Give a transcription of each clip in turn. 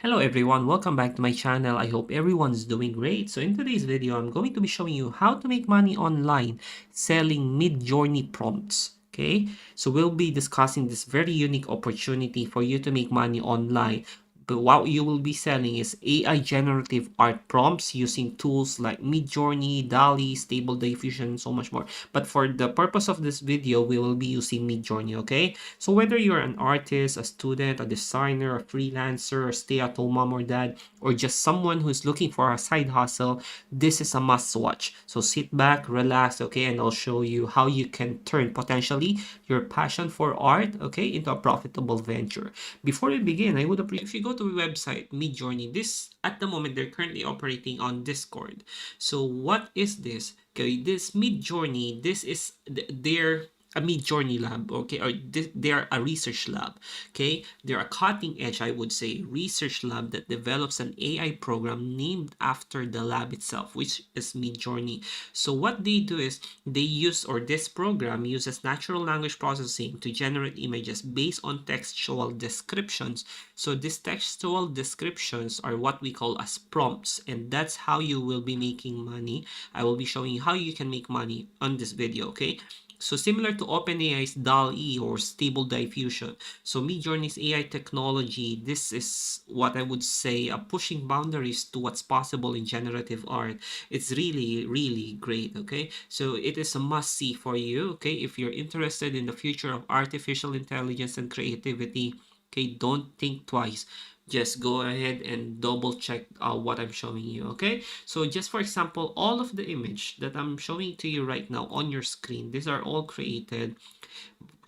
Hello everyone, welcome back to my channel. I hope everyone's doing great. So in today's video, I'm going to be showing you how to make money online selling Midjourney prompts. Okay, so we'll be discussing this very unique opportunity for you to make money online. But what you will be selling is AI generative art prompts using tools like Midjourney, DALL-E, Stable Diffusion, and so much more. But for the purpose of this video, we will be using Midjourney, okay? So whether you're an artist, a student, a designer, a freelancer, a stay-at-home mom or dad, or just someone who's looking for a side hustle, this is a must watch. So sit back, relax, okay, and I'll show you how you can turn potentially your passion for art, okay, into a profitable venture. Before we begin, I would appreciate if you go to the website Midjourney. This at the moment they're currently operating on Discord. So what is this? Okay, this Midjourney, this is their a Midjourney lab, okay, or they are a research lab, okay. They're a cutting edge, I would say, research lab that develops an AI program named after the lab itself, which is Midjourney. So what they do is they use, or this program uses natural language processing to generate images based on textual descriptions. So these textual descriptions are what we call as prompts, and that's how you will be making money. I will be showing you how you can make money on this video, okay. So similar to OpenAI's DALL-E or Stable Diffusion, so Midjourney's AI technology, this is what I would say pushing boundaries to what's possible in generative art. It's really, really great, okay? So it is a must-see for you, okay? If you're interested in the future of artificial intelligence and creativity, okay, don't think twice. Just go ahead and double check what I'm showing you, okay? So just for example, all of the image that I'm showing to you right now on your screen, these are all created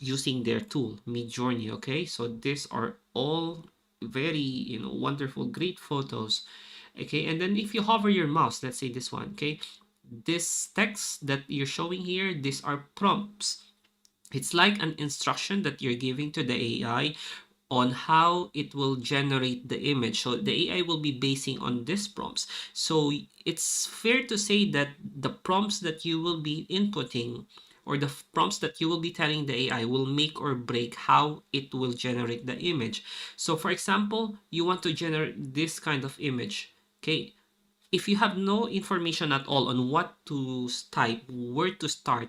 using their tool, Midjourney, okay? So these are all very, wonderful, great photos, okay? And then if you hover your mouse, let's say this one, okay? This text that you're showing here, these are prompts. It's like an instruction that you're giving to the AI on how it will generate the image. So the AI will be basing on these prompts. So it's fair to say that the prompts that you will be inputting, or the prompts that you will be telling the AI, will make or break how it will generate the image. So for example, you want to generate this kind of image, okay? If you have no information at all on what to type, where to start,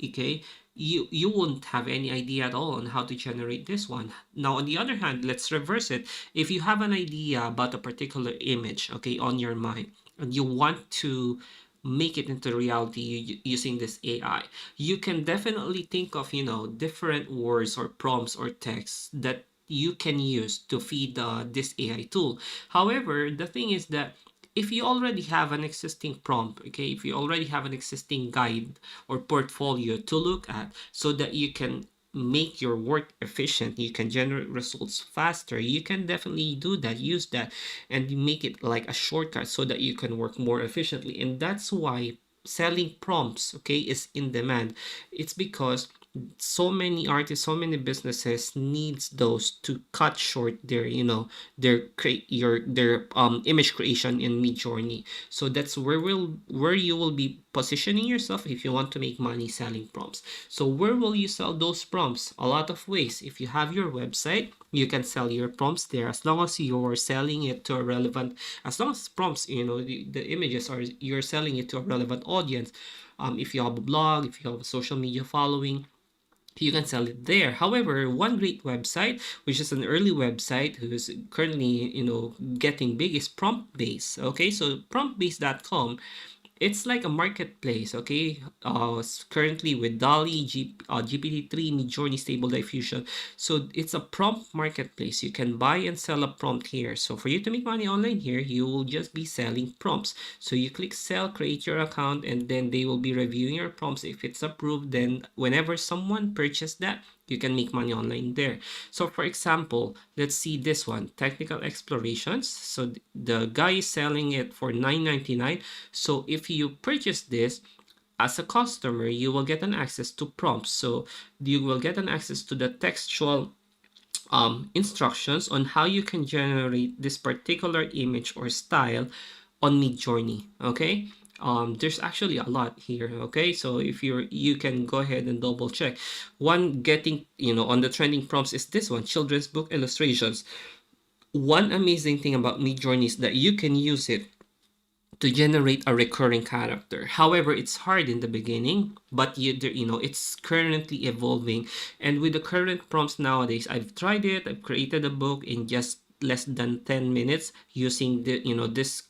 okay, you won't have any idea at all on how to generate this one. Now on the other hand, let's reverse it. If you have an idea about a particular image, okay, on your mind, and you want to make it into reality using this AI, you can definitely think of, different words or prompts or texts that you can use to feed this AI tool. However, the thing is that if you already have an existing prompt, okay, if you already have an existing guide or portfolio to look at, so that you can make your work efficient, you can generate results faster, you can definitely do that, use that, and make it like a shortcut so that you can work more efficiently. And that's why selling prompts, okay, is in demand. It's because so many artists, so many businesses needs those to cut short their, their image creation in Midjourney. So that's where you will be positioning yourself if you want to make money selling prompts. So where will you sell those prompts? A lot of ways. If you have your website, you can sell your prompts there, as long as you're selling it to a relevant, as long as prompts, the images are, you're selling it to a relevant audience. If you have a blog, if you have a social media following, you can sell it there. However, one great website, which is an early website who's currently, getting big, is PromptBase. Okay, so promptbase.com, it's like a marketplace, okay? Currently with DALL-E, GPT-3, Midjourney, Stable Diffusion. So it's a prompt marketplace. You can buy and sell a prompt here. So for you to make money online here, you will just be selling prompts. So you click sell, create your account, and then they will be reviewing your prompts. If it's approved, then whenever someone purchases that, you can make money online there. So for example, let's see this one, technical explorations. So the guy is selling it for $9.99. So if you purchase this as a customer, you will get an access to prompts. So you will get an access to the textual instructions on how you can generate this particular image or style on Midjourney. Okay, there's actually a lot here. Okay, so if you can go ahead and double check. One getting, on the trending prompts is this one, children's book illustrations. One amazing thing about Midjourney is that you can use it to generate a recurring character. However, it's hard in the beginning, but you know it's currently evolving. And with the current prompts nowadays, I've tried it. I've created a book in just less than 10 minutes using the this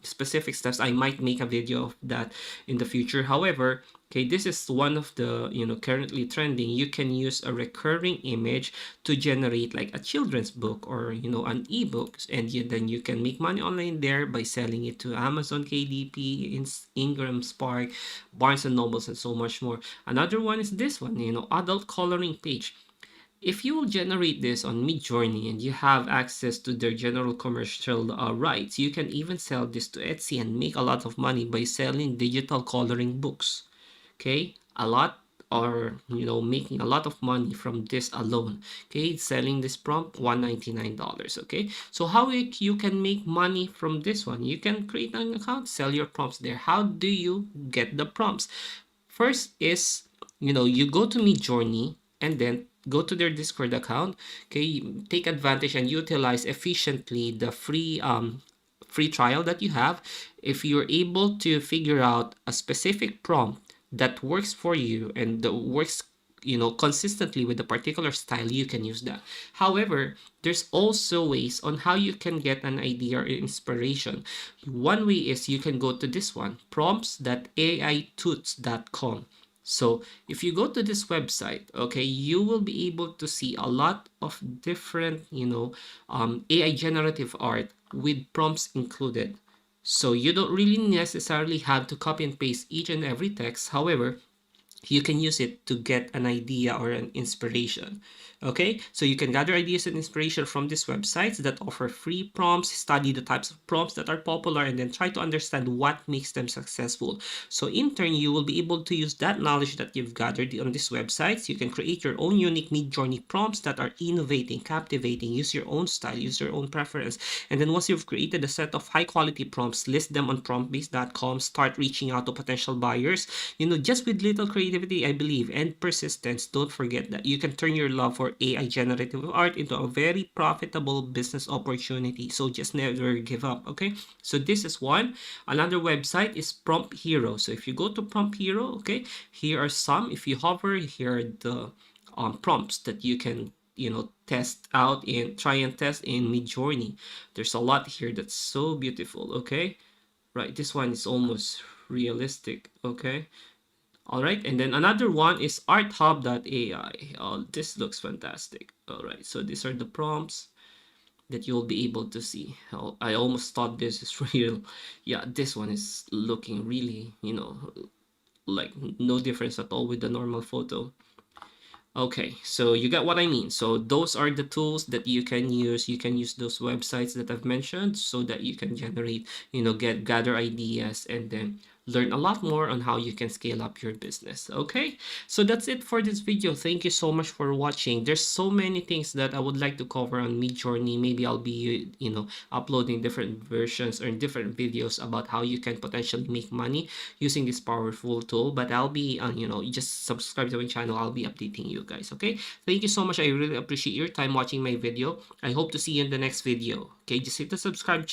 specific steps. I might make a video of that in the future. However, okay, this is one of the currently trending. You can use a recurring image to generate like a children's book or an ebook, and then you can make money online there by selling it to Amazon, KDP, Ingram Spark, Barnes and Nobles, and so much more. Another one is this one, adult coloring page. If you will generate this on Midjourney and you have access to their general commercial rights, you can even sell this to Etsy and make a lot of money by selling digital coloring books. Okay, a lot, or making a lot of money from this alone. Okay, selling this prompt $199. Okay, so how you can make money from this one? You can create an account, sell your prompts there. How do you get the prompts? First is you go to Midjourney and then go to their Discord account. Okay, take advantage and utilize efficiently the free trial that you have. If you're able to figure out a specific prompt that works for you and that works consistently with a particular style, you can use that. However, there's also ways on how you can get an idea or inspiration. One way is you can go to this one, prompts.aitoots.com. So if you go to this website, okay, you will be able to see a lot of different AI generative art with prompts included. So you don't really necessarily have to copy and paste each and every text. However, you can use it to get an idea or an inspiration. Okay, so you can gather ideas and inspiration from these websites that offer free prompts, study the types of prompts that are popular, and then try to understand what makes them successful. So in turn, you will be able to use that knowledge that you've gathered on these websites. You can create your own unique Midjourney prompts that are innovating, captivating, use your own style, use your own preference. And then once you've created a set of high quality prompts, list them on promptbase.com, start reaching out to potential buyers. Just with little creativity, I believe, and persistence, don't forget that you can turn your love for AI generative art into a very profitable business opportunity. So just never give up, okay? So this is one. Another website is Prompt Hero. So if you go to Prompt Hero, okay, here are some. If you hover, here are the prompts that you can test out and try and test in Midjourney. There's a lot here that's so beautiful, okay? Right, this one is almost realistic, okay? All right, and then another one is arthub.ai. Oh, this looks fantastic. All right, so these are the prompts that you'll be able to see. Oh, I almost thought this is real. Yeah, this one is looking really, like no difference at all with the normal photo. Okay, so you get what I mean. So those are the tools that you can use. You can use those websites that I've mentioned so that you can generate, gather ideas and then learn a lot more on how you can scale up your business. Okay, so that's it for this video. Thank you so much for watching. There's so many things that I would like to cover on Midjourney. Maybe I'll be, uploading different versions or different videos about how you can potentially make money using this powerful tool. But I'll be, just subscribe to my channel. I'll be updating you guys. Okay, thank you so much. I really appreciate your time watching my video. I hope to see you in the next video. Okay, just hit the subscribe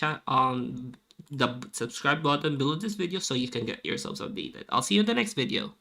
button below this video so you can get yourselves updated. I'll see you in the next video.